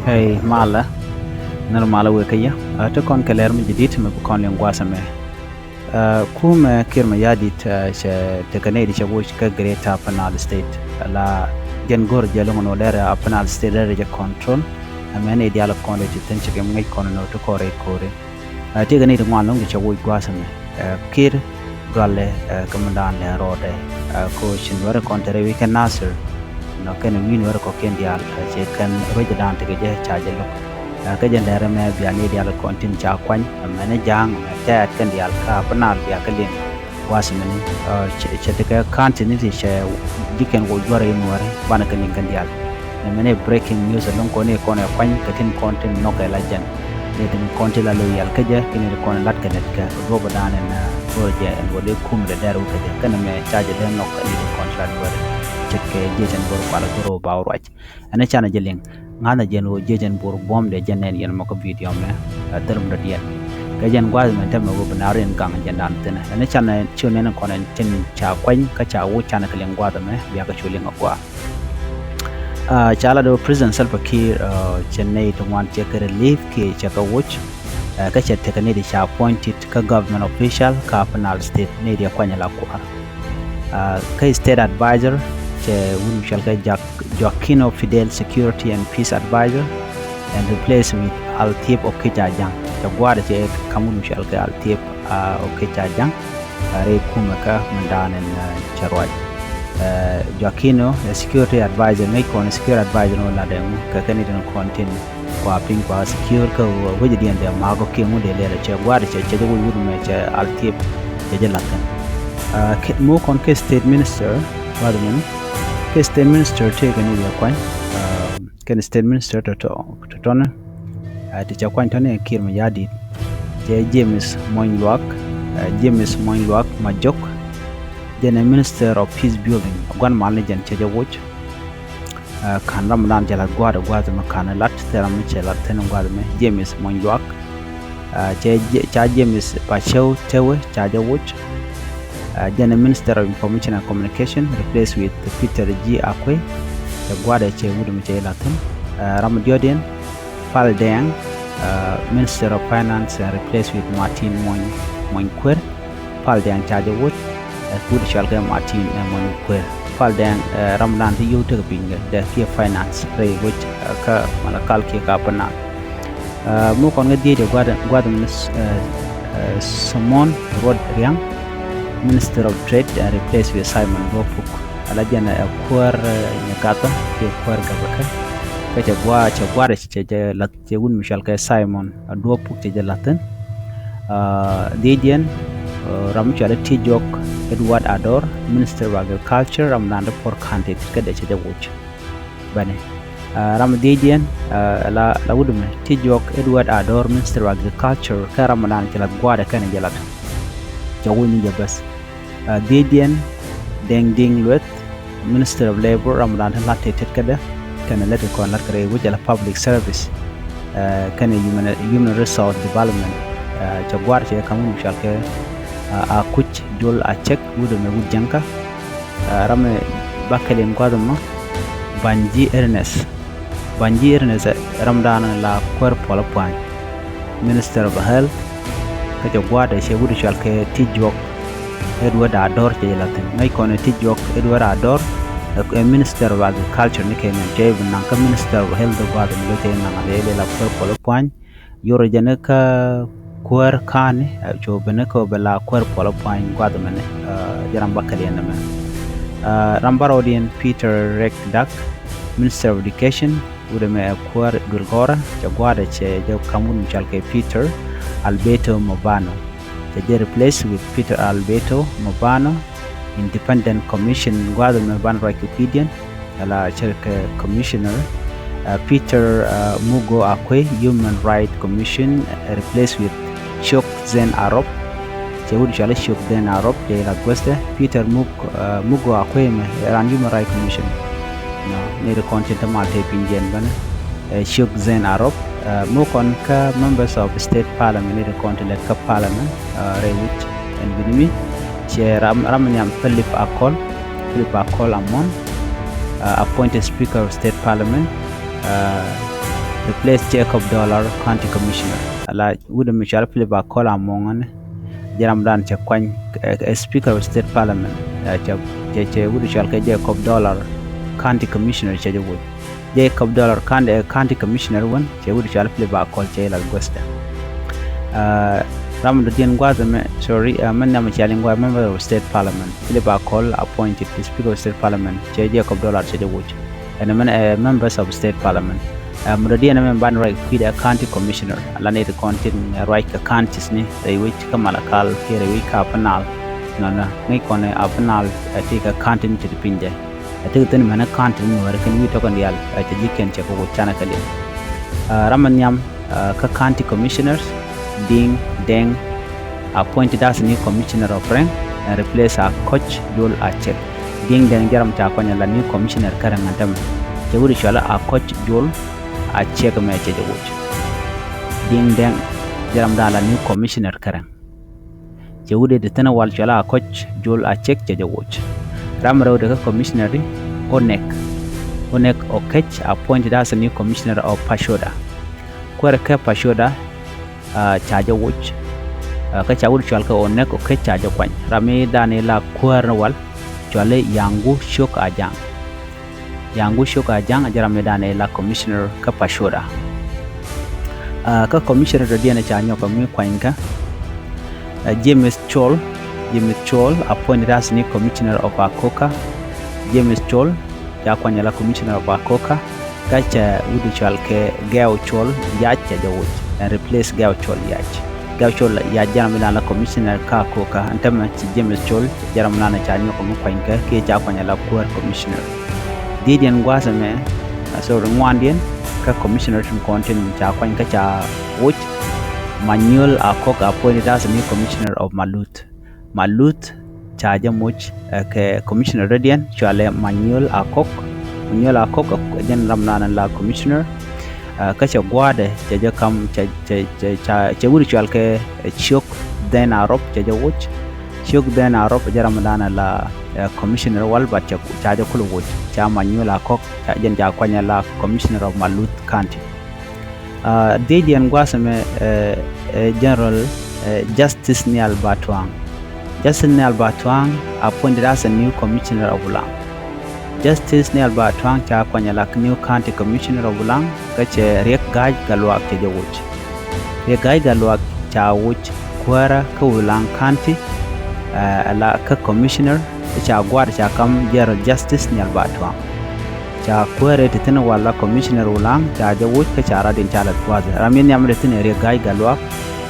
Hey mala normal wekaya to kon kaler mi jidit me kon lengwasa me kuma kirma yadit te kanedi chawo ka greta panal state la gen gor jelo no lera panal state reja control amene diala konde tenche ke ngai kon no to kore te kanedi ngwalong chawo gwasa me kir galle kamandan le rode ko chinwara kontere we kan Nasir no ken winwara ko ken dial che kan roja dan te je chaje lo ka jendere me biani dial kontin cha kwan amene jang te kan dial ka panal ya kalin wasmeni che te ka continuity che diken go jore inware bana kan dial amene breaking news lon ko ne ko ne kwan ka tin content no ka la jan ne tin content la loyal ka je kin ko lat ka net ka go badan na roje en wode kum de daru ka je kan me chaje den no ka ni contract ware chekke jejen bor kwala goro bawraj ana chana jeling ngana jeno jejen bor bomde jenen yen mako video me term de yen gajen gwaz men tam go banaren gang jendan tena ana chana chune na konen tin cha kwan ka cha wo chana kalen gwaz me biya ka chuling akwa chala do president Salva Kiir chennai to wan check relief ke check a watch ka chette ka ne di cha appointed ka government official ka panal state ne di kwanya la kwa ka state advisor che wun shall ka Joaquino Fidel security and peace advisor and replaced with Altip Okechajang the gwada che kamun shall ka Altip Okechajang re kumaka mandan en charwaj Joaquino the security advisor ne kon security advisor no la dem ka kani den continue kwa ping kwa secure ka wajidi ande mago ke mu de le che gwada che de wulu me che Altip je lakan mo kon ke state minister wadmen ke state minister te gani ya kwan ken state minister to tona ti cha kwan tone kir ma yadi je James Moinluak Majok the minister of peace building gwan malne jan che watch kan ramlan jala gwada ma kan lat teram che lat ten gwada me James Moinluak cha James Pachew tewe cha watch the Minister of Information and Communication replaced with Peter G. Akwe, the Guada Che Wudum Che Latin, Ramadjodian, Paldang, Minister of Finance replaced with Martin Moinquer, Paldang Chajawut, Food Shalga Martin Moinquer, Paldang Ramadan to you to the Key Finance, which Malakal Kapana. Mukon the Guadamus Samon Rod Riang. Minister of Trade replaced with Simon Bopuk. Alajana kuar nyakata ke kuar gabaka. Kacha gwa che lat che un Michel ke Simon Bopuk che laten. Didian Ramchala Tijok Edward Ador Minister of Agriculture Ramnanda por candidate ke de che watch. Bane Ramdidian la wudume Tijok Edward Ador Minister of Agriculture ke Ramadan che lat gwa kan jalat. Jawuni jabas Didian Deng Luet Minister of Labor Ramadan latte kada kana let ko lat kare wujala public service kana human resource development jagwar che kamun shalke a kuch dol a check wudo me wujanka rame bakalen kwadama Banji Ernest Ramadan la cuerpo la point Minister of Health ka jagwada che wudo shalke tijok Edward Ador che latin ngai kono tijok Edward Ador Minister of Agriculture ne kemen je nan ka Minister of Health gwada ne te nan ale la cuerpo point yoro jene ka kuer kane jo bene ko bela cuerpo point gwada mene jaram bakali ne Rambarodien Peter Rekdak Minister of Education wudo me kuer dulgora jagwada che je kamun chalke Peter Alberto Mobano. They replaced with Peter Alberto Mobano, Independent Commission Guadalajara Ban Wikipedia, la Commissioner Peter Mugo Akwe, Human Rights Commission replaced with Shok Zen Arop. They would shall Shok Zen Arop. They la Weste Peter Mugo Akwe, ran Human Rights Commission. No, need a content of Malte Pinjan Bana. Shok Zen Arop. Mokon ka members of state parliament ni content ka parliament rewit and binimi che ramanyam Philip Akol Amon appointed Speaker of State Parliament, replace Jacob Dollar, County Commissioner. Ala wudu Michelle Philippe Kola Mongan, Jaram Dan Chakwan, Speaker of State Parliament, wudu Chalke Jacob Dollar, County Commissioner Chajawud. Jacob Dollar County Commissioner one, wudu Chal Philippe Kol Chela Guesta. Ramadhan Guazame, sorry, Manam Chalingua, member of State Parliament, Philippe Kol appointed the Speaker of State Parliament, Jacob Dollar Chajawud, and members of State Parliament. Muradian member right with a county commissioner, Lanate content right counties ni, they which Kamalakal, here a week apanal, Nana, Nikon apanal, I take a county to the Pinja. I take the man a county where can we talk on the Al, I take you can check over Chanakali. Ramanyam, county commissioners, Ding, Deng, appointed as a new commissioner of rank and replace our coach, Joel Achek. Ding Deng Jaram Chakwanya, la new commissioner Karangatam. Jawurishala, our coach, Joel. A check a match at the watch. Ding Deng Jaramdala new commissioner Karen. Jawudi the Tena Waljala coach Joel a check the watch. Ramro the commissioner Onek Okech appointed as a new commissioner of Pashoda. Querke Pashoda charger watch. Kachawud Chalka Onek Okech charger point. Rame Danela Quernawal Jale Yangu Shok Ajang. Yangu Shoka Jang Jaramedane la Commissioner Kapashoda. Commissioner Diana Chanyo Kami Kwainka. James Chol appointed as new commissioner of Akoka. James Chol, Yakwanyala commissioner of Akoka. Gacha Uduchalke Gao Chol Yacha Jawut and replace Gao Chol Yach. Gao Chol Yajaramana commissioner Kakoka and Tamachi James Chol Jaramana Chanyo Kami Kwainka, Yakwanyala poor commissioner. Didian Guazame, so Rwandian, commissioner to content Chakwanka Cha Wood, Manuel Akok appointed as a new commissioner of Malut. Malut, Chajamuch, commissioner Radian, Chale Manuel Akok, Jen Ramnan la commissioner, Kacha Guade, Chajakam Chawurichalke, Chuk, then Arop, Chajawuch, Chuk, then Arop, Jaramadana la. Commissioner Walbert Chajakulu Manuel Akok, Jen Jakwanya la Commissioner of Malut County. Didian Guasame General Justice Nial Batuang. Justice Nial Batuang appointed as a new Commissioner of Ulang. Justice Nial Batuang Chakwanya la new County Commissioner of Ulang, Kache Riek Gaj Galwak Chajawuch. Riek Gaj Galwak Chawuch Kwara Ulang County, la Commissioner. Cha guard cha kam General Justice Nial Batuang. Cha kwere titena wala Commissioner Ulang cha jawut ka cha radin cha latwaza. Ramin yamre tine re gai galwak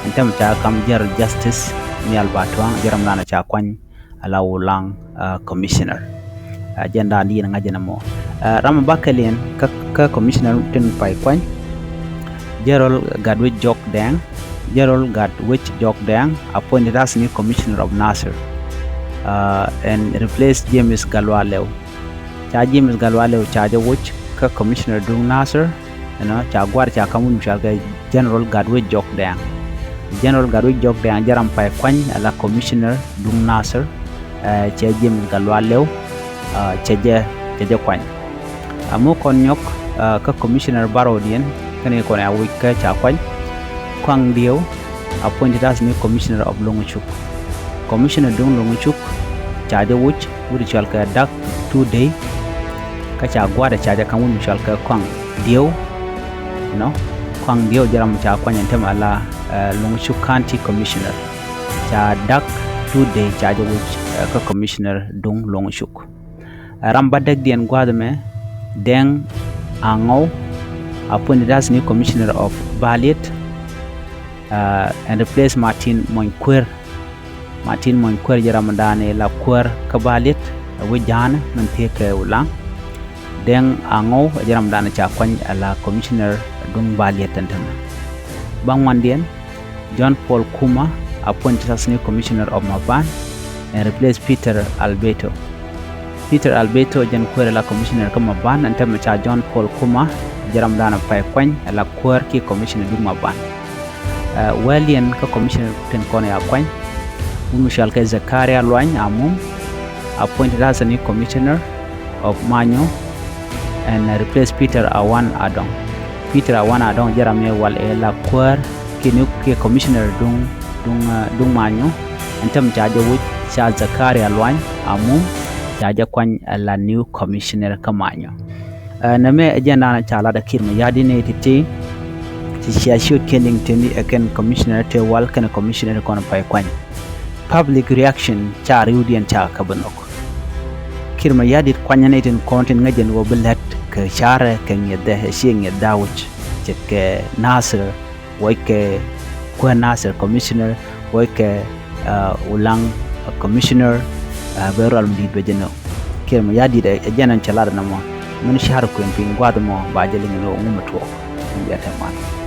entem cha kam General Justice Nial Batuang jaram nana cha kwany ala Ulang Commissioner. Agenda ndi ngajena mo. Ram bakalien ka Commissioner tin pai kwany. Gerald Gadwich Jok Dang. Gerald Gadwich Jok Dang appointed as new Commissioner of Nasir. And replace James Galwalew. James Galwalew charge which Commissioner Dung Nasir, Chagwar Chakamun Chalga General Gadwich Jok Dang. General Gadwich Jok Dang Jaram Pai Kwan, la Commissioner Dung Nasir, James Galwalew, Cheje Kwan. Amo Konyok, Commissioner Barodian, Kanekona Wika Chakwan, Kwang Dio, appointed as new Commissioner of Longechuk. Commissioner Dung Longechuk, charge which would chalka duck 2 day, Kacha Guada charge Kamun chalka Kwang Dio, Kwang Dio Jaram Chakwan and Temala Longechuk County Commissioner, Cha duck 2 day charge which Commissioner Dung Longechuk. Rambadek Dian Guadame, Deng Ango, appointed as new Commissioner of Balit, and replace Martin Moinquer. Martin Moinquer Jaramadane la Quer Kabalit, Wijan, Manteke Ulang, Deng Ango, Jaramdana Chakwan, la Commissioner Dung Balit and Bangwandian, John Paul Kuma, appointed as new Commissioner of Maban, and replaced Peter Alberto. Peter Alberto, Jan Quer la Commissioner Kamaban, and Tamacha John Paul Kuma, Jaramdana Paikwan, la Quer Ki Commissioner Dung Maban. Walian Commissioner Tenkone Akwan. Umushalke Zakaria Luany Amum, appointed as a new Commissioner of Manyo, and replace Peter Awan Adong. Peter Awan Adong jarame wal la kwar kinu ke commissioner dung manyo entam jaja wuch cha Zakaria Lwany amu jaja kwany la new commissioner kamanyo. Na me agenda na chala da kirma yadi ne titi ti shashu kending tini again commissioner te wal kana commissioner kono pay kwany. Public reaction cha riudian cha kabanok. Kirma yadi kwanyane tin content ngajen wo belat ke chare ke ngede shi ngeda wuch ke Nasir ke KUA Nasir commissioner ke Ulang commissioner beral mdid bejeno. Kirma yadi da agenda chala na mo mun shahar ko en pin gwado mo ba jeli no ngumatu ko ya tamana.